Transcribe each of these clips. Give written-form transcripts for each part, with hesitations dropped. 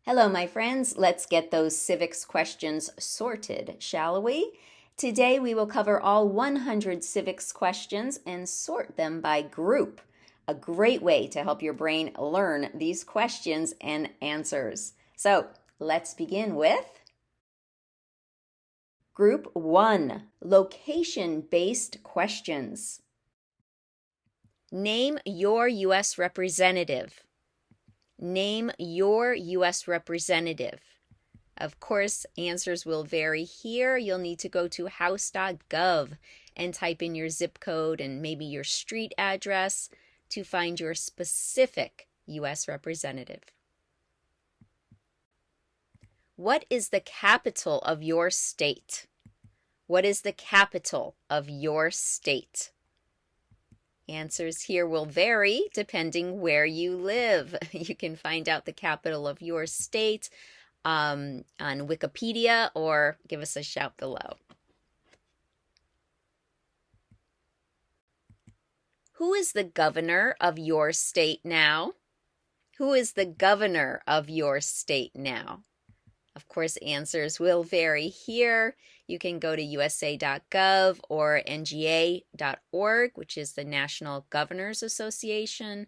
Hello, my friends. Let's get those civics questions sorted, shall we? Today we will cover all 100 civics questions and sort them by group. A great way to help your brain learn these questions and answers. So let's begin with Group 1, location-based questions. Name your U.S. representative. Name your U.S. representative. Of course, answers will vary here. You'll need to go to house.gov and type in your zip code and maybe your street address to find your specific U.S. representative. What is the capital of your state? What is the capital of your state? Answers here will vary depending where you live. You can find out the capital of your state on Wikipedia or give us a shout below. Who is the governor of your state now? Who is the governor of your state now? Of course, answers will vary here. You can go to usa.gov or nga.org, which is the National Governors Association,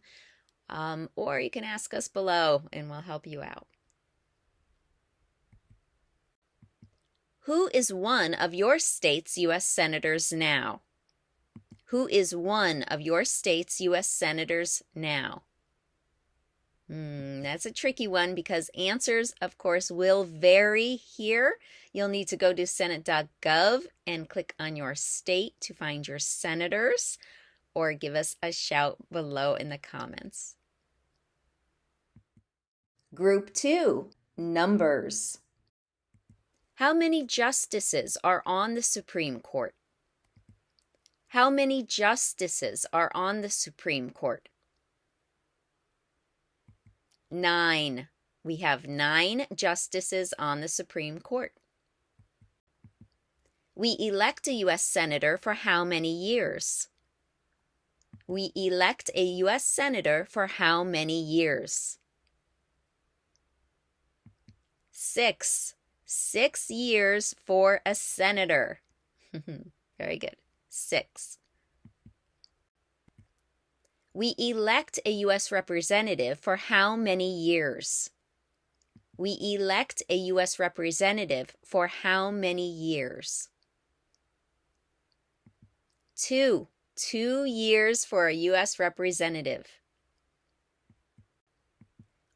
or you can ask us below and we'll help you out. Who is one of your state's U.S. senators now? Who is one of your state's U.S. senators now? That's a tricky one because answers, of course, will vary here. You'll need to go to senate.gov and click on your state to find your senators, or give us a shout below in the comments. Group 2, numbers. How many justices are on the Supreme Court? How many justices are on the Supreme Court? 9. We have 9 justices on the Supreme Court. We elect a U.S. senator for how many years? We elect a U.S. senator for how many years? 6. 6 years for a senator. Very good. 6. We elect a U.S. representative for how many years? We elect a U.S. representative for how many years? 2. 2 years for a U.S. representative.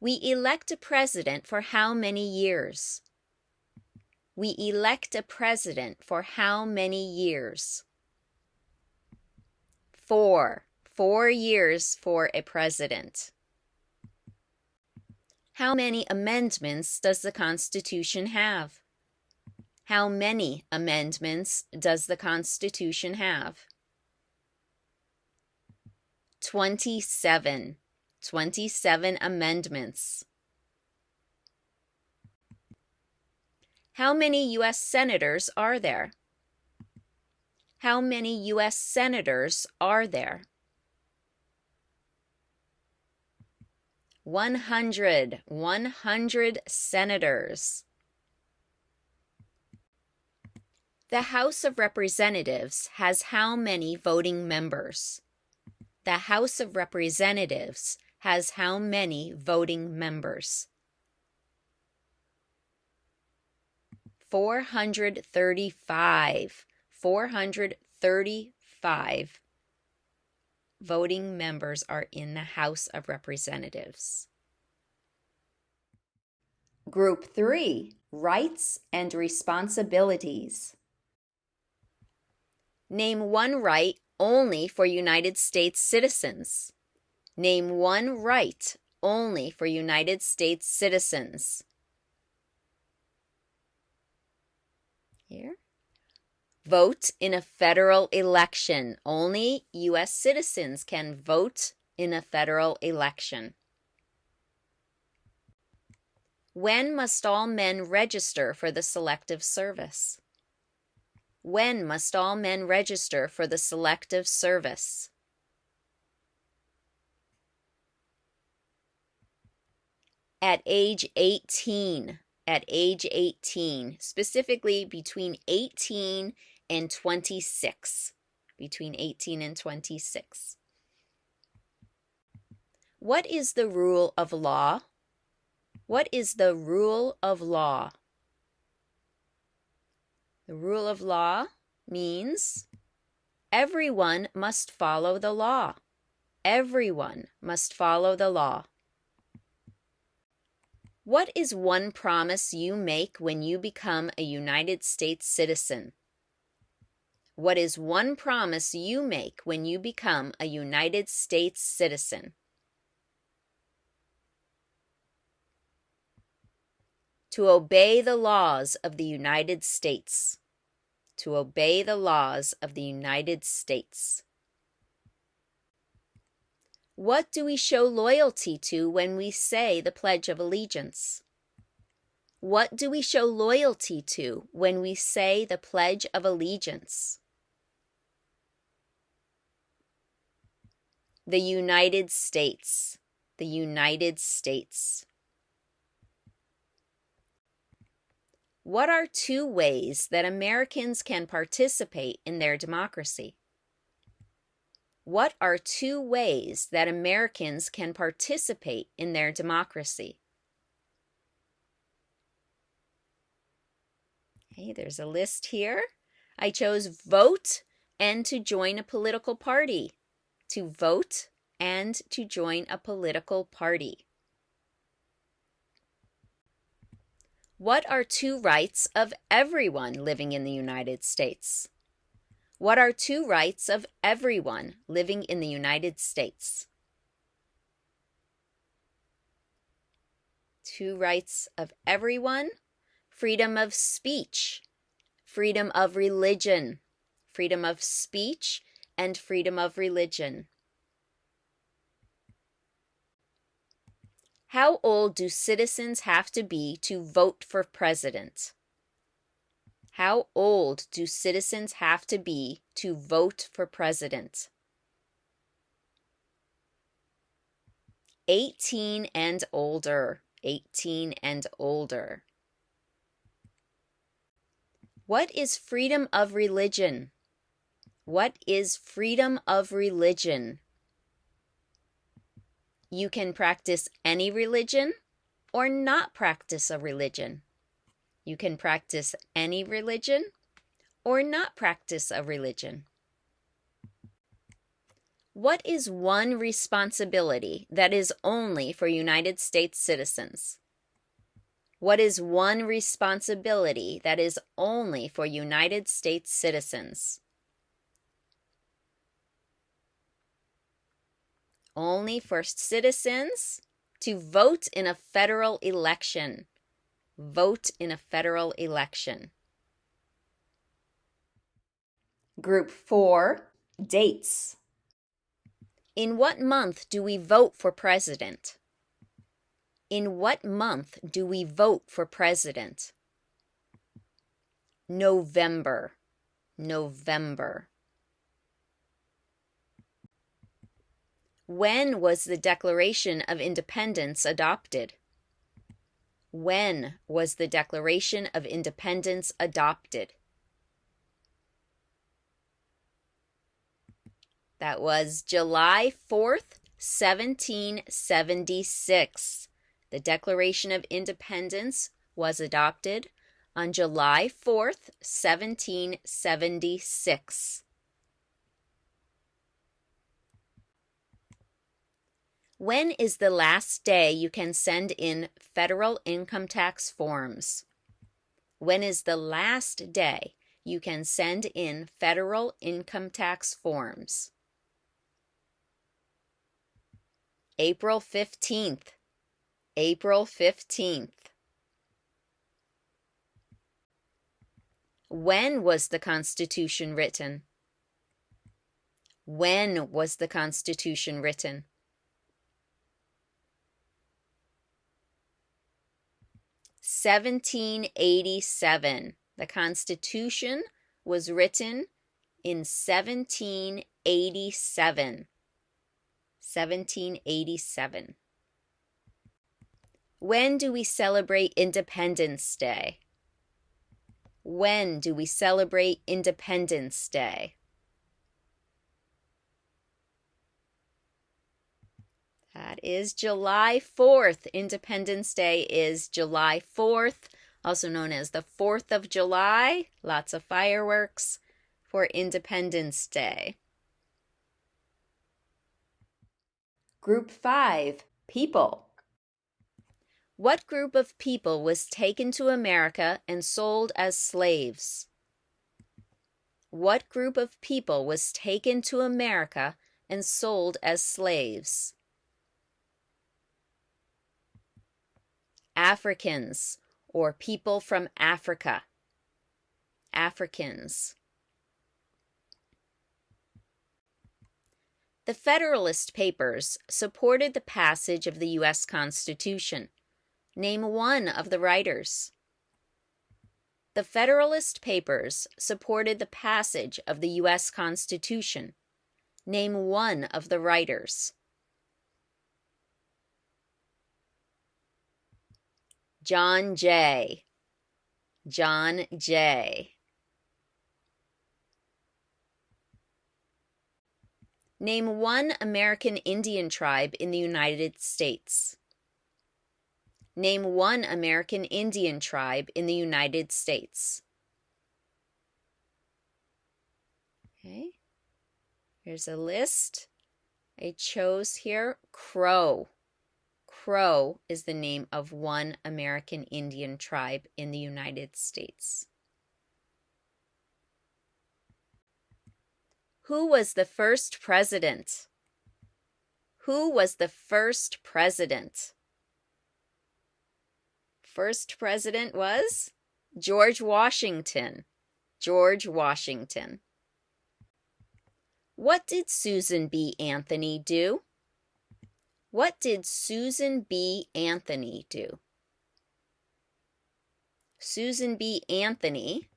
We elect a president for how many years? We elect a president for how many years? 4. 4 years for a president. How many amendments does the Constitution have? How many amendments does the Constitution have? 27. 27 amendments. How many U.S. senators are there? How many U.S. senators are there? 100. 100 senators. The House of Representatives has how many voting members? The House of Representatives has how many voting members? 435. 435 voting members are in the House of Representatives. Group 3, rights and responsibilities. Name one right only for United States citizens. Name one right only for United States citizens. Here. Vote in a federal election. Only U.S. citizens can vote in a federal election. When must all men register for the Selective Service? When must all men register for the Selective Service? At age 18. At age 18. Specifically between 18 and 26. Between 18 and 26. What is the rule of law? What is the rule of law? The rule of law means everyone must follow the law. Everyone must follow the law. What is one promise you make when you become a United States citizen? What is one promise you make when you become a United States citizen? To obey the laws of the United States. To obey the laws of the United States. What do we show loyalty to when we say the Pledge of Allegiance? What do we show loyalty to when we say the Pledge of Allegiance? The United States. The United States. What are two ways that Americans can participate in their democracy? What are two ways that Americans can participate in their democracy? Okay, there's a list here. I chose vote and to join a political party. To vote and to join a political party. What are two rights of everyone living in the United States? What are two rights of everyone living in the United States? Two rights of everyone: freedom of speech, freedom of religion, freedom of speech, and freedom of religion. How old do citizens have to be to vote for president? How old do citizens have to be to vote for president? 18 and older. 18 and older. What is freedom of religion? What is freedom of religion? You can practice any religion or not practice a religion. You can practice any religion or not practice a religion. What is one responsibility that is only for United States citizens? What is one responsibility that is only for United States citizens? Only for citizens to vote in a federal election. Vote in a federal election. Group 4, dates. In what month do we vote for president? In what month do we vote for president? November. November. When was the Declaration of Independence adopted? When was the Declaration of Independence adopted? That was July 4th, 1776. The Declaration of Independence was adopted on July 4th, 1776. When is the last day you can send in federal income tax forms? When is the last day you can send in federal income tax forms? April 15th. April 15th. When was the Constitution written? When was the Constitution written? 1787. The Constitution was written in 1787. 1787. When do we celebrate Independence Day? When do we celebrate Independence Day? That is July 4th. Independence Day is July 4th, also known as the 4th of July. Lots of fireworks for Independence Day. Group 5, people. What group of people was taken to America and sold as slaves? What group of people was taken to America and sold as slaves? Africans, or people from Africa. Africans. The Federalist Papers supported the passage of the U.S. Constitution. Name one of the writers. The Federalist Papers supported the passage of the U.S. Constitution. Name one of the writers. John Jay. John Jay. Name one American Indian tribe in the United States. Name one American Indian tribe in the United States. Okay, here's a list. I chose here Crow. Crow is the name of one American Indian tribe in the United States. Who was the first president? Who was the first president? First president was George Washington. George Washington. What did Susan B. Anthony do? What did Susan B. Anthony do? Susan B. Anthony,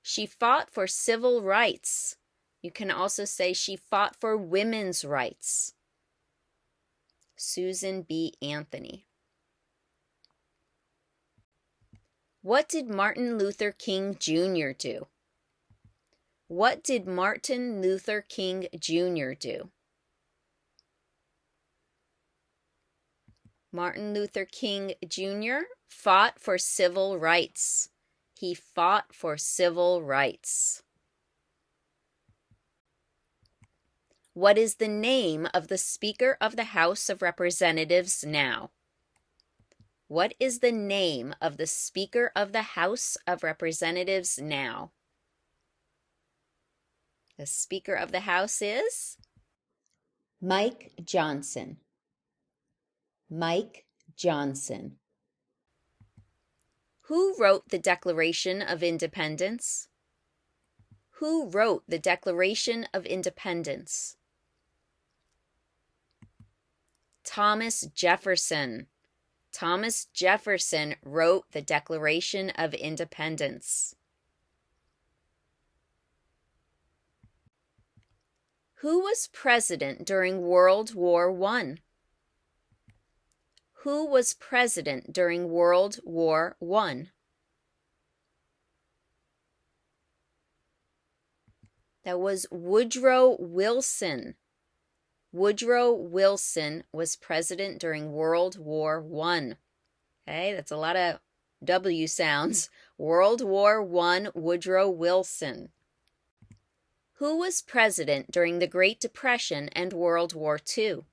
she fought for civil rights. You can also say she fought for women's rights. Susan B. Anthony. What did Martin Luther King Jr. do? What did Martin Luther King Jr. do? Martin Luther King Jr. fought for civil rights. He fought for civil rights. What is the name of the Speaker of the House of Representatives now? What is the name of the Speaker of the House of Representatives now? The Speaker of the House is Mike Johnson. Mike Johnson. Who wrote the Declaration of Independence? Who wrote the Declaration of Independence? Thomas Jefferson. Thomas Jefferson wrote the Declaration of Independence. Who was president during World War I? Who was president during World War I? That was Woodrow Wilson. Woodrow Wilson was president during World War I. Okay, that's a lot of W sounds. World War I, Woodrow Wilson. Who was president during the Great Depression and World War II?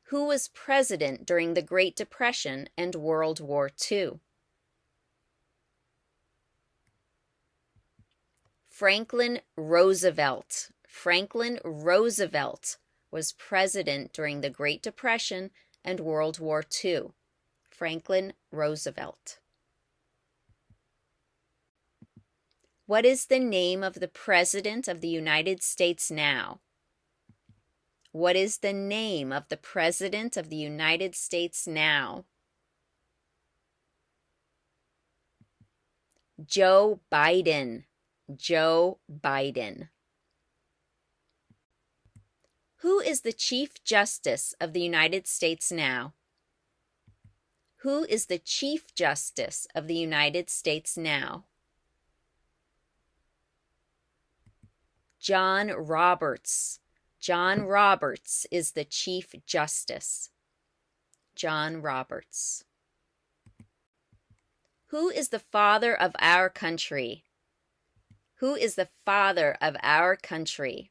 Who was president during the Great Depression and World War II? Franklin Roosevelt. Franklin Roosevelt was president during the Great Depression and World War II. Franklin Roosevelt. What is the name of the President of the United States now? What is the name of the President of the United States now? Joe Biden. Joe Biden. Who is the Chief Justice of the United States now? Who is the Chief Justice of the United States now? John Roberts. John Roberts is the Chief Justice. John Roberts. Who is the father of our country? Who is the father of our country?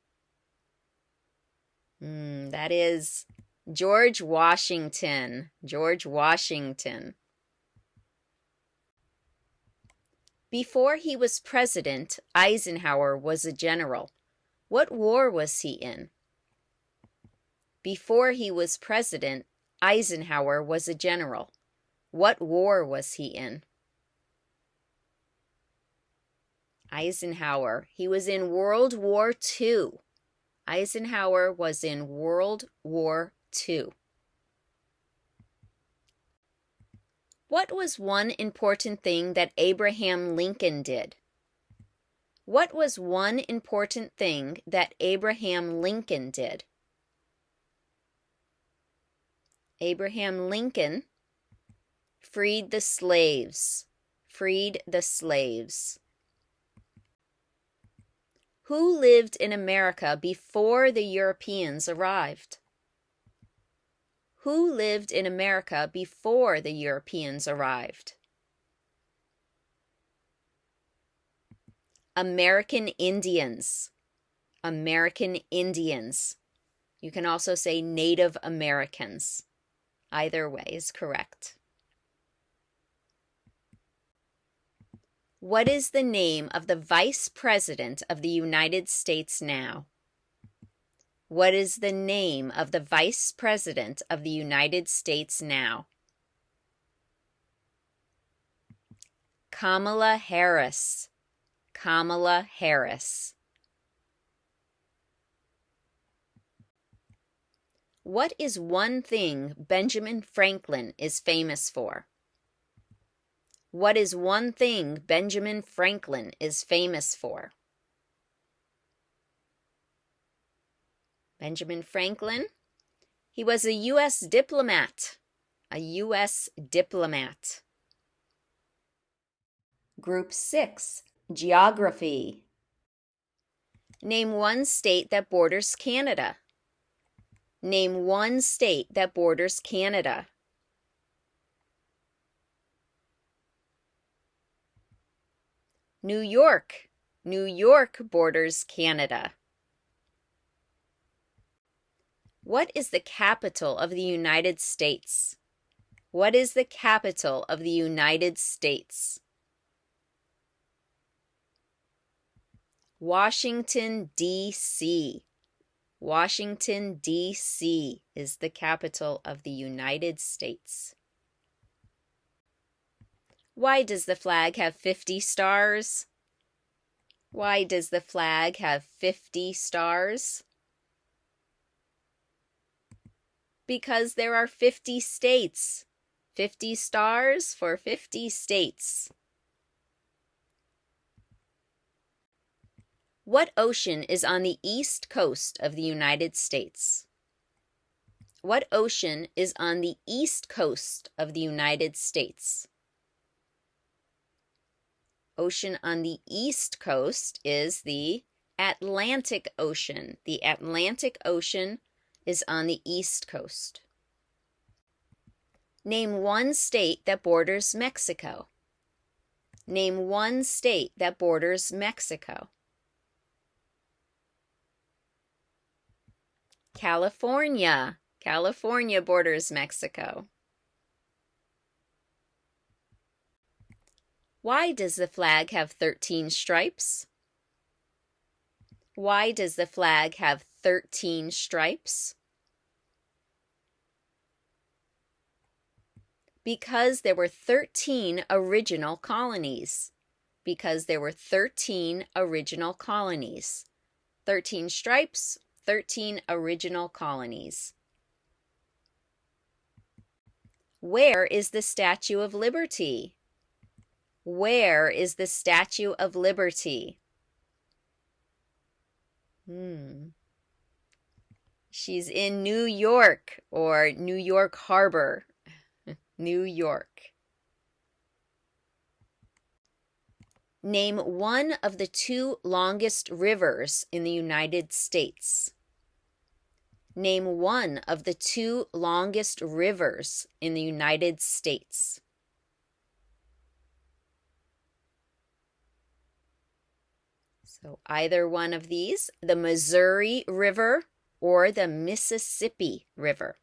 That is George Washington. George Washington. Before he was president, Eisenhower was a general. What war was he in? Before he was president, Eisenhower was a general. What war was he in? Eisenhower. He was in World War II. Eisenhower was in World War II. What was one important thing that Abraham Lincoln did? What was one important thing that Abraham Lincoln did? Abraham Lincoln freed the slaves. Freed the slaves. Who lived in America before the Europeans arrived? Who lived in America before the Europeans arrived? American Indians. American Indians. You can also say Native Americans. Either way is correct. What is the name of the Vice President of the United States now? What is the name of the Vice President of the United States now? Kamala Harris. Kamala Harris. What is one thing Benjamin Franklin is famous for? What is one thing Benjamin Franklin is famous for? Benjamin Franklin, he was a U.S. diplomat. A U.S. diplomat. Group 6, Geography. Name one state that borders Canada. Name one state that borders Canada. New York. New York borders Canada. What is the capital of the United States? What is the capital of the United States? Washington, D.C. Washington, D.C. is the capital of the United States. Why does the flag have 50 stars? Why does the flag have 50 stars? Because there are 50 states. 50 stars for 50 states. What ocean is on the east coast of the United States? What ocean is on the east coast of the United States? Ocean on the east coast is the Atlantic Ocean. The Atlantic Ocean is on the east coast. Name one state that borders Mexico. Name one state that borders Mexico. California. California borders Mexico. Why does the flag have 13 stripes? Why does the flag have 13 stripes? Because there were 13 original colonies. Because there were 13 original colonies. 13 stripes, 13 original colonies. Where is the Statue of Liberty? Where is the Statue of Liberty? She's in New York or New York Harbor. New York. Name one of the two longest rivers in the United States. Name one of the two longest rivers in the United States. So either one of these, the Missouri River or the Mississippi River.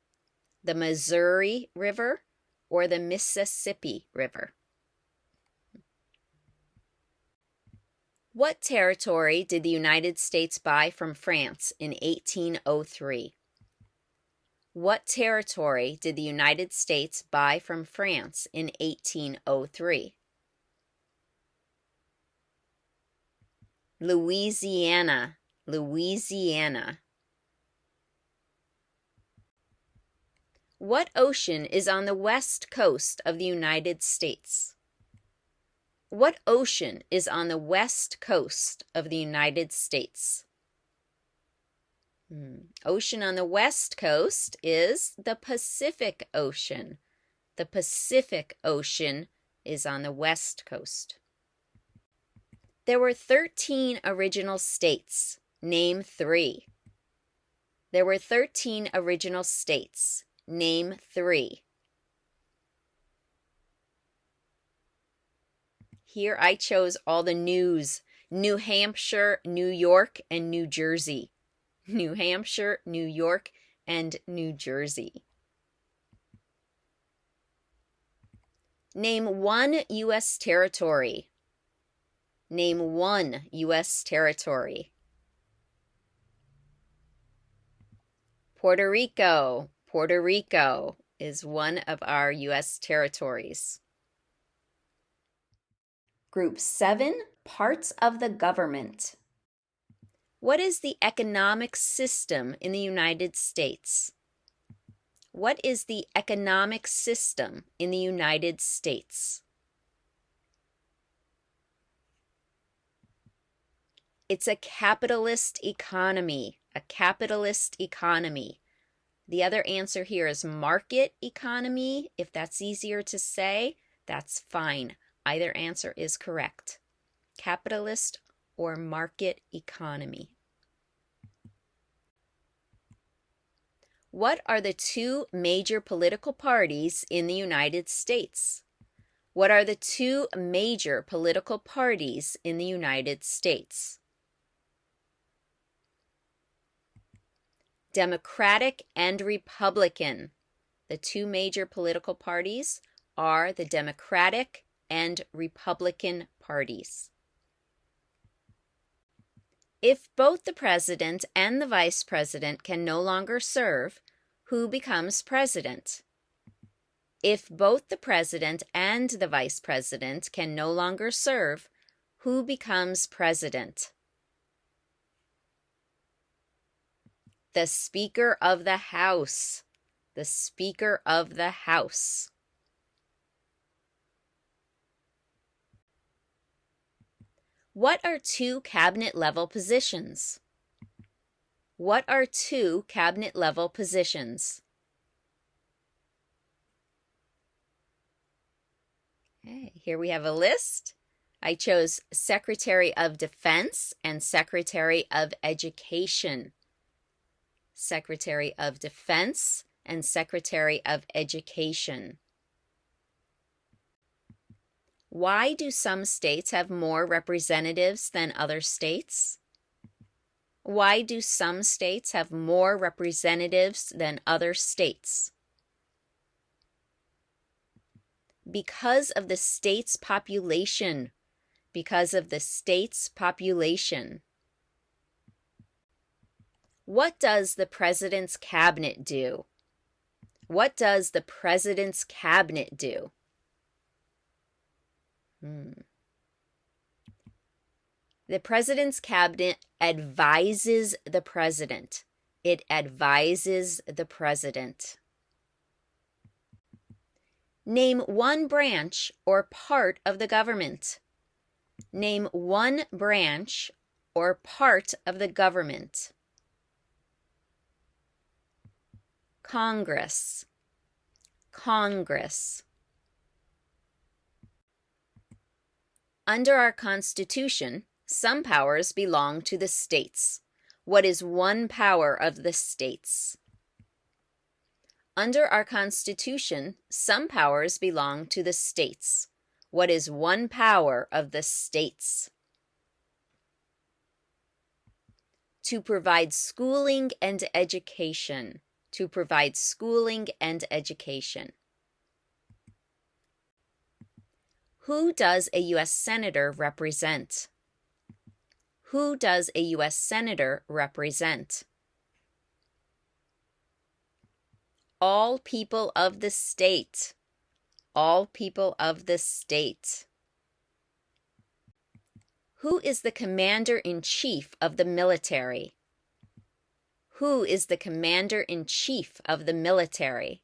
The Missouri River or the Mississippi River. What territory did the United States buy from France in 1803? What territory did the United States buy from France in 1803? Louisiana, Louisiana. What ocean is on the west coast of the United States? What ocean is on the west coast of the United States? Ocean on the west coast is the Pacific Ocean. The Pacific Ocean is on the west coast. There were 13 original states. Name 3. There were 13 original states. Name 3. Here I chose all the news. New Hampshire, New York, and New Jersey. New Hampshire, New York, and New Jersey. Name one U.S. territory. Name one U.S. territory. Puerto Rico. Puerto Rico is one of our U.S. territories. Group 7, Parts of the Government. What is the economic system in the United States? What is the economic system in the United States? It's a capitalist economy, a capitalist economy. The other answer here is market economy. If that's easier to say, that's fine. Either answer is correct. Capitalist or market economy. What are the two major political parties in the United States? What are the two major political parties in the United States? Democratic and Republican. The two major political parties are the Democratic and Republican parties. If both the president and the vice president can no longer serve, who becomes president? If both the president and the vice president can no longer serve, who becomes president? The Speaker of the House. The Speaker of the House. What are two cabinet-level positions? What are two cabinet-level positions? Okay, here we have a list. I chose Secretary of Defense and Secretary of Education. Secretary of Defense and Secretary of Education. Why do some states have more representatives than other states? Why do some states have more representatives than other states? Because of the state's population. Because of the state's population. What does the president's cabinet do? What does the president's cabinet do? The president's cabinet advises the president. It advises the president. Name one branch or part of the government. Name one branch or part of the government. Congress. Congress. Under our Constitution, some powers belong to the states. What is one power of the states? Under our Constitution, some powers belong to the states. What is one power of the states? To provide schooling and education. To provide schooling and education. Who does a U.S. Senator represent? Who does a U.S. Senator represent? All people of the state. All people of the state. Who is the commander-in-chief of the military? Who is the commander-in-chief of the military?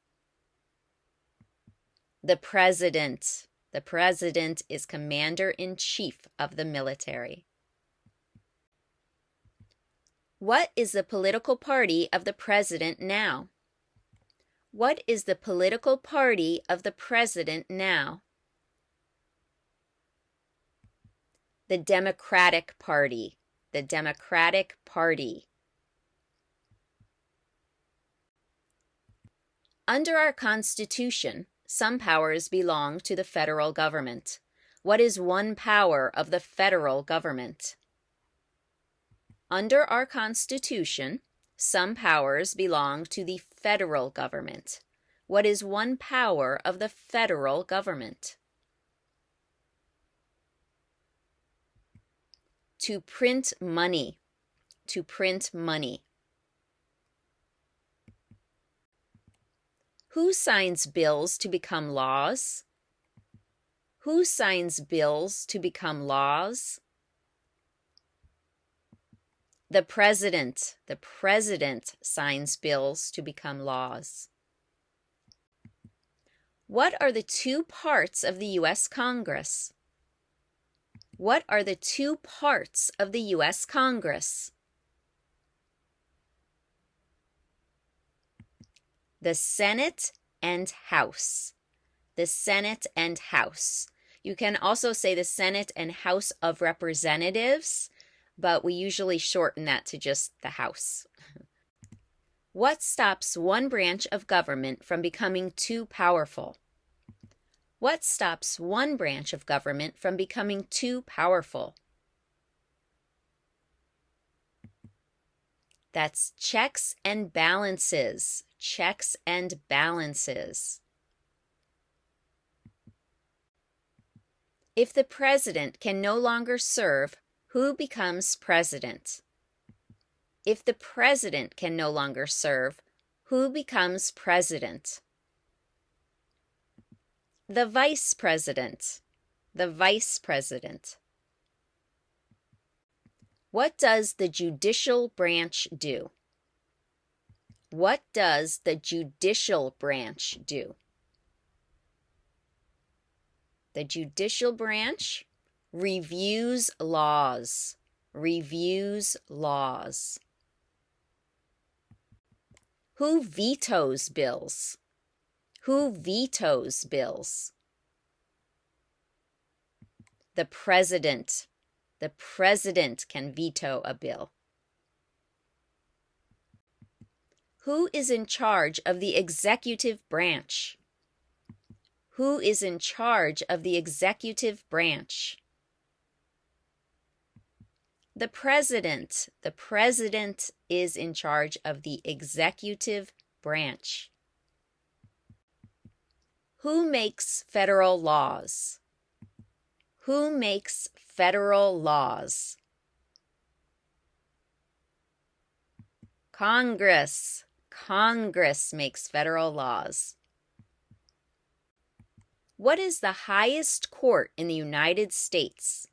The President. The President is commander-in-chief of the military. What is the political party of the President now? What is the political party of the President now? The Democratic Party. The Democratic Party. Under our Constitution, some powers belong to the federal government. What is one power of the federal government? Under our Constitution, some powers belong to the federal government. What is one power of the federal government? To print money. To print money. Who signs bills to become laws? Who signs bills to become laws? The President. The President signs bills to become laws. What are the two parts of the U.S. Congress? What are the two parts of the U.S. Congress? The Senate and House. The Senate and House. You can also say the Senate and House of Representatives, but we usually shorten that to just the House. What stops one branch of government from becoming too powerful? What stops one branch of government from becoming too powerful? That's checks and balances. Checks and balances. If the president can no longer serve, who becomes president? If the president can no longer serve, who becomes president? The vice president. The vice president. What does the judicial branch do? What does the judicial branch do? The judicial branch reviews laws. Reviews laws. Who vetoes bills? Who vetoes bills? The president. The president can veto a bill. Who is in charge of the executive branch? Who is in charge of the executive branch? The president. The president is in charge of the executive branch. Who makes federal laws? Who makes federal laws? Congress. Congress makes federal laws. What is the highest court in the United States?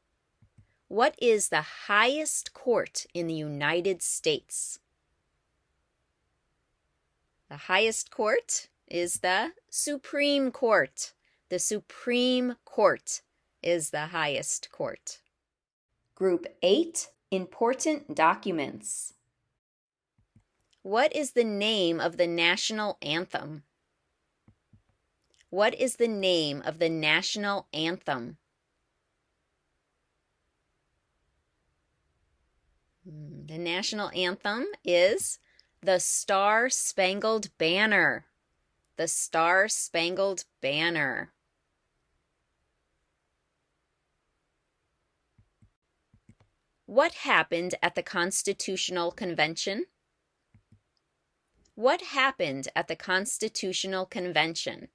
What is the highest court in the United States? The highest court is the Supreme Court. The Supreme Court is the highest court. Group 8, Important Documents. What is the name of the national anthem? What is the name of the national anthem? The national anthem is the Star-Spangled Banner. The Star-Spangled Banner. What happened at the Constitutional Convention? What happened at the Constitutional Convention?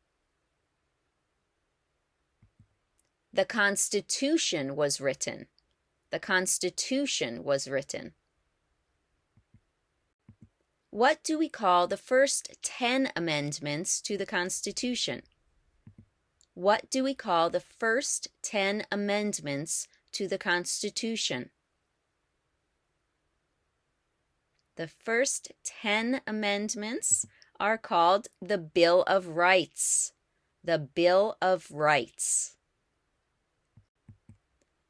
The Constitution was written. The Constitution was written. What do we call the first 10 amendments to the Constitution? What do we call the first 10 amendments to the Constitution? The first 10 amendments are called the Bill of Rights. The Bill of Rights.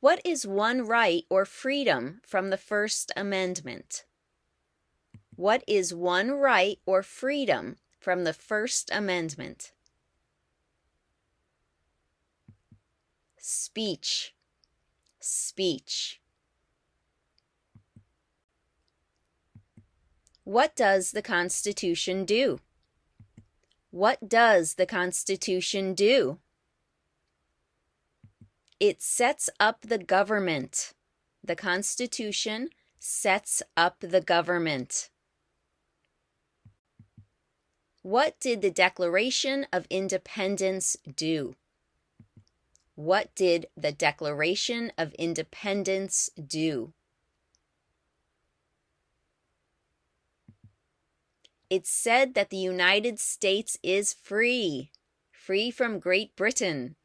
What is one right or freedom from the First Amendment? What is one right or freedom from the First Amendment? Speech. Speech. What does the Constitution do? What does the Constitution do? It sets up the government. The Constitution sets up the government. What did the Declaration of Independence do? What did the Declaration of Independence do? It said that the United States is free, free from Great Britain.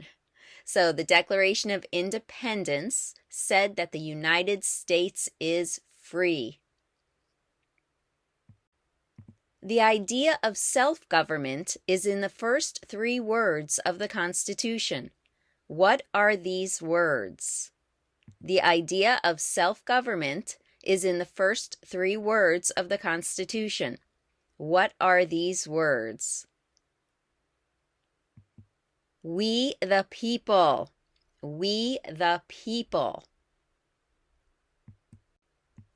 So the Declaration of Independence said that the United States is free. The idea of self-government is in the first 3 words of the Constitution. What are these words? The idea of self-government is in the first 3 words of the Constitution. What are these words? We the people. We the people.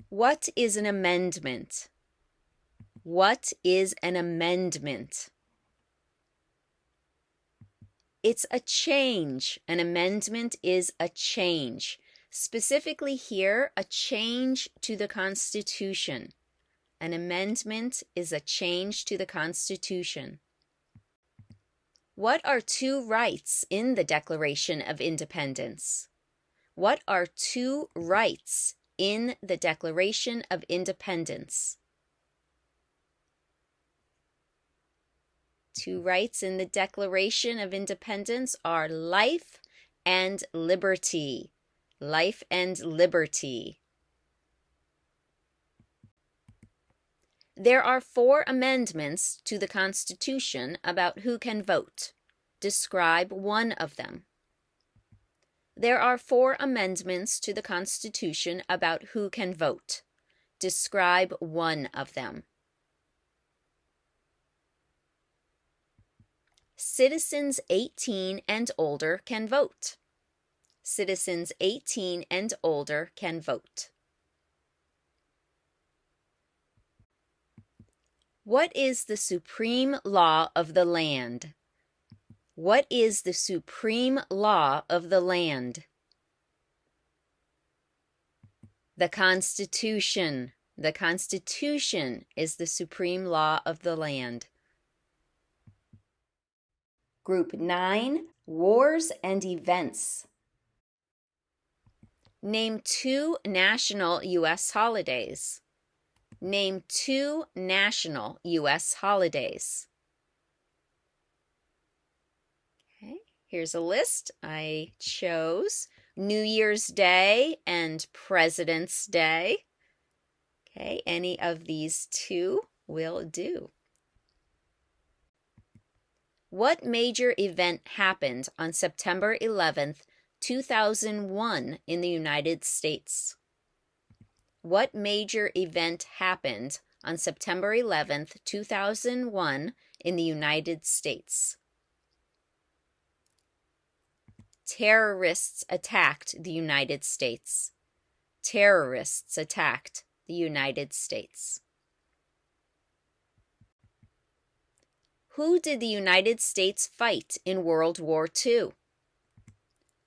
What is an amendment? What is an amendment? It's a change. An amendment is a change. Specifically here, a change to the Constitution. An amendment is a change to the Constitution. What are 2 rights in the Declaration of Independence? What are 2 rights in the Declaration of Independence? 2 rights in the Declaration of Independence are life and liberty. Life and liberty. There are 4 amendments to the Constitution about who can vote. Describe one of them. There are 4 amendments to the Constitution about who can vote. Describe one of them. Citizens 18 and older can vote. Citizens 18 and older can vote. What is the supreme law of the land? What is the supreme law of the land? The Constitution. The Constitution is the supreme law of the land. Group 9, Wars and Events. Name 2 national U.S. holidays. Name 2 national U.S. holidays. Okay, here's a list. I chose New Year's Day and President's Day. Okay, any of these 2 will do. What major event happened on September 11th, 2001 in the United States? What major event happened on September 11th, 2001 in the United States? Terrorists attacked the United States. Terrorists attacked the United States. Who did the United States fight in World War II?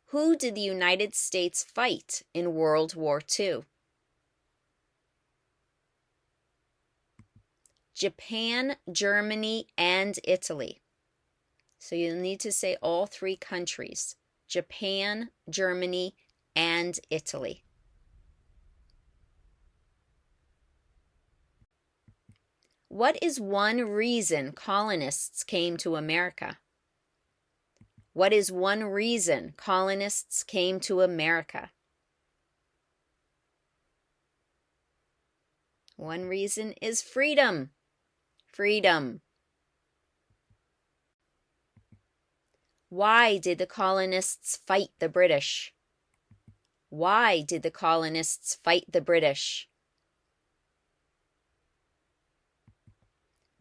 Who did the United States fight in World War II? Japan, Germany, and Italy. So you'll need to say all three countries. Japan, Germany, and Italy. What is one reason colonists came to America? What is one reason colonists came to America? One reason is freedom. Freedom. Why did the colonists fight the British? Why did the colonists fight the British?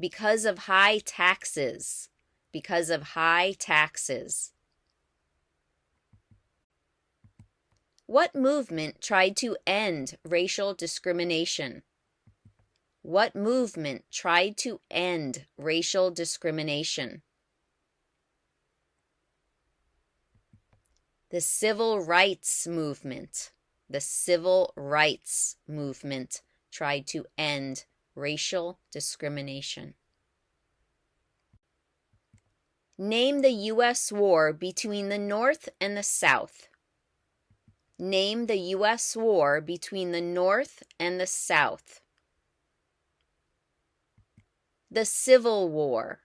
Because of high taxes. Because of high taxes. What movement tried to end racial discrimination? What movement tried to end racial discrimination? The Civil Rights Movement. The Civil Rights Movement tried to end racial discrimination. Name the U.S. war between the North and the South. Name the U.S. war between the North and the South. The Civil War.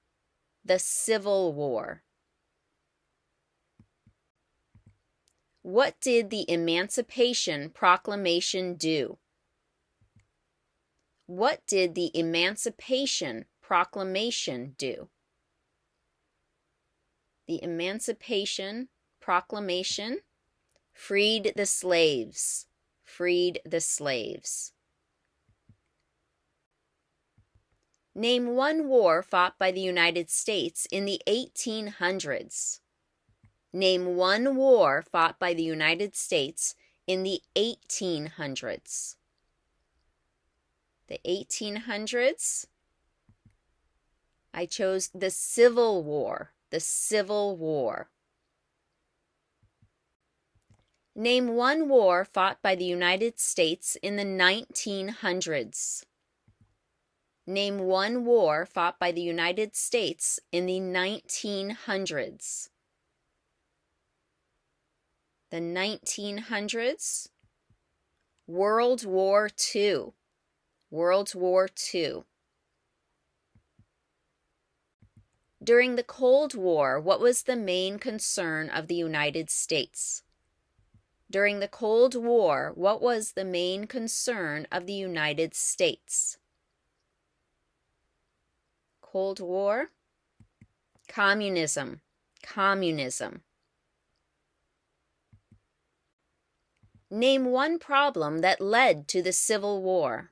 The Civil War. What did the Emancipation Proclamation do? What did the Emancipation Proclamation do? The Emancipation Proclamation freed the slaves. Freed the slaves. Name one war fought by the United States in the 1800s. Name one war fought by the United States in the 1800s. The 1800s, I chose the Civil War. The Civil War. Name one war fought by the United States in the 1900s. Name one war fought by the United States in the 1900s. The 1900s, World War II. World War II. During the Cold War, what was the main concern of the United States? During the Cold War, what was the main concern of the United States? Cold War? Communism. Communism. Name one problem that led to the Civil War.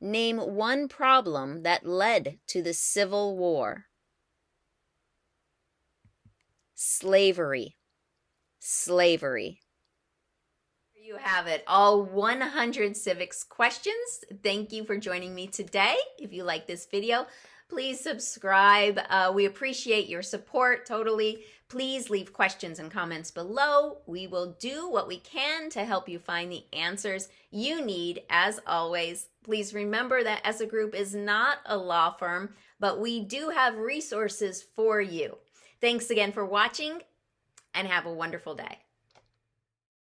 Name one problem that led to the Civil War. Slavery. Slavery. There you have it, all 100 civics questions. Thank you for joining me today. If you like this video, please subscribe. We appreciate your support totally. Please leave questions and comments below. We will do what we can to help you find the answers you need. As always, please remember that Essa Group is not a law firm, but we do have resources for you. Thanks again for watching, and have a wonderful day.